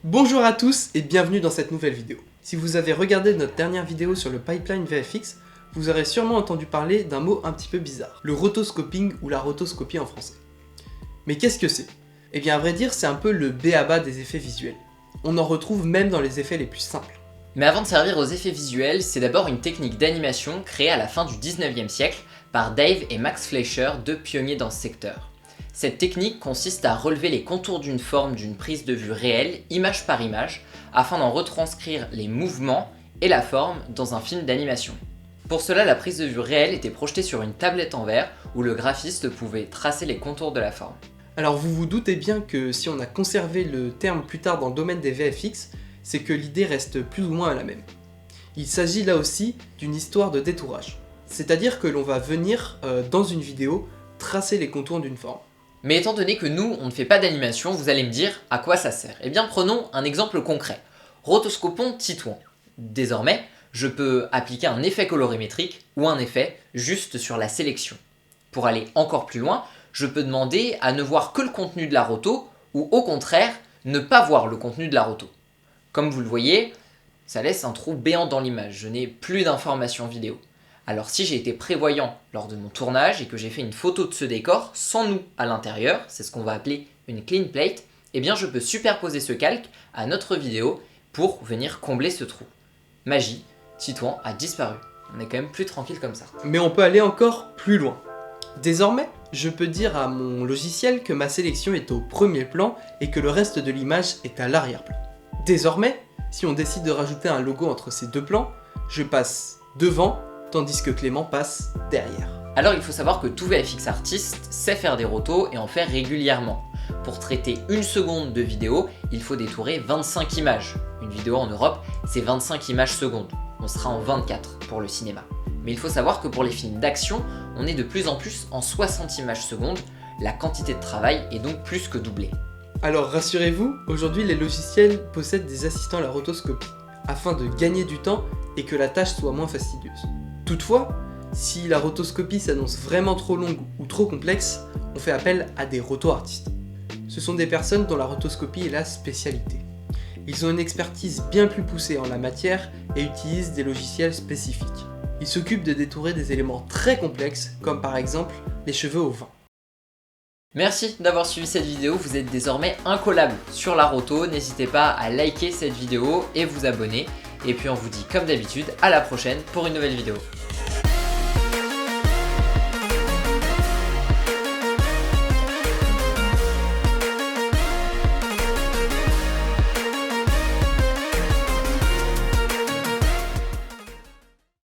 Bonjour à tous et bienvenue dans cette nouvelle vidéo. Si vous avez regardé notre dernière vidéo sur le pipeline VFX, vous aurez sûrement entendu parler d'un mot un petit peu bizarre, le rotoscoping ou la rotoscopie en français. Mais qu'est-ce que c'est? Eh bien à vrai dire c'est un peu le b.a-ba des effets visuels. On en retrouve même dans les effets les plus simples. Mais avant de servir aux effets visuels, c'est d'abord une technique d'animation créée à la fin du 19e siècle par Dave et Max Fleischer, deux pionniers dans ce secteur. Cette technique consiste à relever les contours d'une forme d'une prise de vue réelle, image par image, afin d'en retranscrire les mouvements et la forme dans un film d'animation. Pour cela, la prise de vue réelle était projetée sur une tablette en verre où le graphiste pouvait tracer les contours de la forme. Alors vous vous doutez bien que si on a conservé le terme plus tard dans le domaine des VFX, c'est que l'idée reste plus ou moins la même. Il s'agit là aussi d'une histoire de détourage. C'est-à-dire que l'on va venir, dans une vidéo, tracer les contours d'une forme. Mais étant donné que nous, on ne fait pas d'animation, vous allez me dire à quoi ça sert. Eh bien prenons un exemple concret. Rotoscopons Titouan. Désormais, je peux appliquer un effet colorimétrique ou un effet juste sur la sélection. Pour aller encore plus loin, je peux demander à ne voir que le contenu de la roto ou au contraire, ne pas voir le contenu de la roto. Comme vous le voyez, ça laisse un trou béant dans l'image, je n'ai plus d'informations vidéo. Alors si j'ai été prévoyant lors de mon tournage et que j'ai fait une photo de ce décor sans nous à l'intérieur, c'est ce qu'on va appeler une clean plate, eh bien je peux superposer ce calque à notre vidéo pour venir combler ce trou. Magie, Titouan a disparu. On est quand même plus tranquille comme ça. Mais on peut aller encore plus loin. Désormais, je peux dire à mon logiciel que ma sélection est au premier plan et que le reste de l'image est à l'arrière-plan. Désormais, si on décide de rajouter un logo entre ces deux plans, je passe devant, tandis que Clément passe derrière. Alors il faut savoir que tout VFX artiste sait faire des rotos et en faire régulièrement. Pour traiter une seconde de vidéo, il faut détourer 25 images. Une vidéo en Europe, c'est 25 images secondes. On sera en 24 pour le cinéma. Mais il faut savoir que pour les films d'action, on est de plus en plus en 60 images secondes. La quantité de travail est donc plus que doublée. Alors rassurez-vous, aujourd'hui les logiciels possèdent des assistants à la rotoscopie, afin de gagner du temps et que la tâche soit moins fastidieuse. Toutefois, si la rotoscopie s'annonce vraiment trop longue ou trop complexe, on fait appel à des roto-artistes. Ce sont des personnes dont la rotoscopie est la spécialité. Ils ont une expertise bien plus poussée en la matière et utilisent des logiciels spécifiques. Ils s'occupent de détourer des éléments très complexes, comme par exemple les cheveux au vent. Merci d'avoir suivi cette vidéo, vous êtes désormais incollable sur la roto, n'hésitez pas à liker cette vidéo et vous abonner. Et puis on vous dit comme d'habitude à la prochaine pour une nouvelle vidéo.